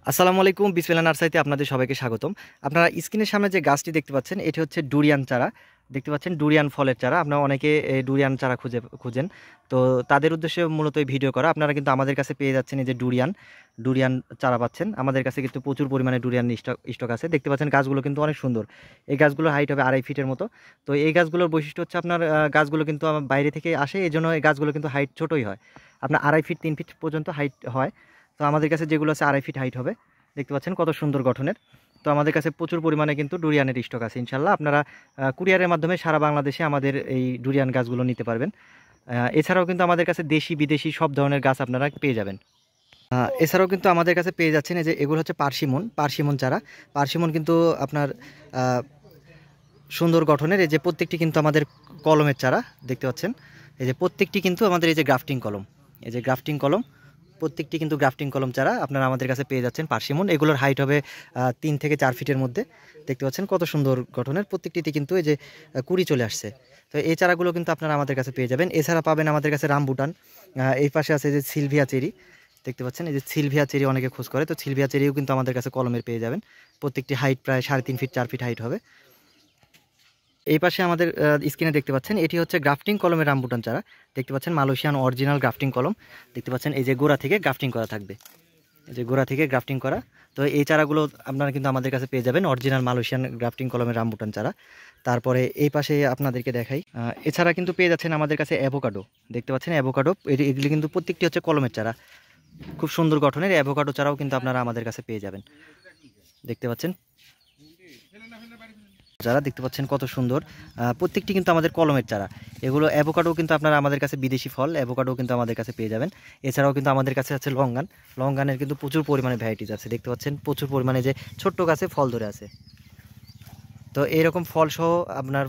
আসসালামু আলাইকুম, বিসমিল্লাহ নার্সারিতে আপনাদের সবাইকে স্বাগতম। আপনারা স্ক্রিনের সামনে যে গাছটি দেখতে পাচ্ছেন, এটি হচ্ছে ডুরিয়ান চারা। দেখতে পাচ্ছেন ডুরিয়ান ফলের চারা। আপনারা অনেকে ডুরিয়ান চারা খুঁজেন। তো তাদের উদ্দেশ্যে মূলত এই ভিডিও করা। আপনারা কিন্তু আমাদের কাছে পেয়ে যাচ্ছেন এই যে ডুরিয়ান চারা পাচ্ছেন। আমাদের কাছে কিন্তু প্রচুর পরিমাণে ডুরিয়ান স্টক আছে। দেখতে পাচ্ছেন গাছগুলো কিন্তু অনেক সুন্দর। এই গাছগুলোর হাইট হবে 2.5 ফিটের মতো। তো এই গাছগুলোর বৈশিষ্ট্য হচ্ছে আপনার গাছগুলো কিন্তু আমার বাইরে থেকে আসে, এই জন্য এই গাছগুলো কিন্তু হাইট ছোটোই হয়। আপনার 2.5 ফিট 3 ফিট পর্যন্ত হাইট হয়। তো আমাদের কাছে যেগুলো আছে 2.5 ফিট হাইট হবে। দেখতে পাচ্ছেন কত সুন্দর গঠনের। তো আমাদের কাছে প্রচুর পরিমাণে কিন্তু ডুরিয়ানের স্টক আছে। ইনশাল্লাহ আপনারা কুরিয়ারের মাধ্যমে সারা বাংলাদেশে আমাদের এই ডুরিয়ান গাছগুলো নিতে পারবেন। এছাড়াও কিন্তু আমাদের কাছে দেশি বিদেশি সব ধরনের গাছ আপনারা পেয়ে যাবেন। এছাড়াও কিন্তু আমাদের কাছে পেয়ে যাচ্ছেন এই যে এগুলো হচ্ছে পার্সিমন চারা। পার্সিমন কিন্তু আপনার সুন্দর গঠনের। এই যে প্রত্যেকটি কিন্তু আমাদের কলমের চারা দেখতে পাচ্ছেন। এই যে প্রত্যেকটি কিন্তু আমাদের এই যে গ্রাফটিং কলম, এই যে গ্রাফটিং কলম, প্রত্যেকটি কিন্তু গ্রাফটিং কলম চারা আপনারা আমাদের কাছে পেয়ে যাচ্ছেন। পার্সিমন এগুলোর হাইট হবে 3 থেকে 4 ফিটের মধ্যে। দেখতে পাচ্ছেন কত সুন্দর গঠনের। প্রত্যেকটিতে কিন্তু এই যে কুড়ি চলে আসছে। তো এই চারাগুলো কিন্তু আপনারা আমাদের কাছে পেয়ে যাবেন। এছাড়া পাবেন আমাদের কাছে রামবুটান। এই পাশে আছে যে সিলভিয়া চেরি। দেখতে পাচ্ছেন এই যে সিলভিয়া চেরি অনেকে খোঁজ করে, তো সিলভিয়া চেরিও কিন্তু আমাদের কাছে কলমের পেয়ে যাবেন। প্রত্যেকটি হাইট প্রায় 3.5 ফিট 4 ফিট হাইট হবে। এই পাশে আমাদের স্ক্রিনে দেখতে পাচ্ছেন এটি হচ্ছে গ্রাফটিং কলমের রামবুটান চারা। দেখতে পাচ্ছেন মালয়েশিয়ান অরিজিনাল গ্রাফটিং কলম। দেখতে পাচ্ছেন এই যে গোড়া থেকে গ্রাফটিং করা থাকবে, এই যে গোড়া থেকে গ্রাফটিং করা। তো এই চারাগুলো আপনারা কিন্তু আমাদের কাছে পেয়ে যাবেন, অরিজিনাল মালয়েশিয়ান গ্রাফটিং কলমের রামবুটান চারা। তারপরে এই পাশে আপনাদেরকে দেখাই, এছাড়া কিন্তু পেয়ে যাচ্ছেন আমাদের কাছে অ্যাভোকাডো। দেখতে পাচ্ছেন অ্যাভোকাডো, এগুলি কিন্তু প্রত্যেকটি হচ্ছে কলমের চারা। খুব সুন্দর গঠনের অ্যাভোকাডো চারাও কিন্তু আপনারা আমাদের কাছে পেয়ে যাবেন। দেখতে পাচ্ছেন যারা দেখতে পাচ্ছেন কত সুন্দর। প্রত্যেকটি কিন্তু আমাদের কলমের চারা। এগুলো অ্যাভোকাডো কিন্তু আপনারা আমাদের কাছে বিদেশি ফল, অ্যাভোকাডো কিন্তু আমাদের কাছে পেয়ে যাবেন। এছাড়াও কিন্তু আমাদের কাছে আছে লঙ্গানের কিন্তু প্রচুর পরিমাণে ভ্যারাইটিস আছে। দেখতে পাচ্ছেন প্রচুর পরিমাণে যে ছোট্ট গাছে ফল ধরে আছে। তো এইরকম ফলসহ আপনার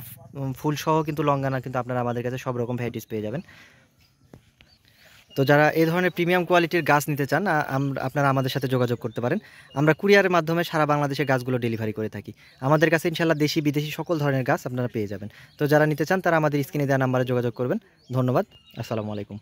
ফুলসহ কিন্তু লঙ্গানা কিন্তু আপনারা আমাদের কাছে সব রকম ভ্যারাইটিস পেয়ে যাবেন। তো যারা এই ধরনের প্রিমিয়াম কোয়ালিটির গাছ নিতে চান, আপনারা আমাদের সাথে যোগাযোগ করতে পারেন। আমরা কুরিয়ারের মাধ্যমে সারা বাংলাদেশে গাছগুলো ডেলিভারি করে থাকি। আমাদের কাছে ইনশাল্লাহ দেশি বিদেশি সকল ধরনের গাছ আপনারা পেয়ে যাবেন। তো যারা নিতে চান তারা আমাদের স্ক্রিনে দেওয়া নাম্বারে যোগাযোগ করবেন। ধন্যবাদ। আসসালামু আলাইকুম।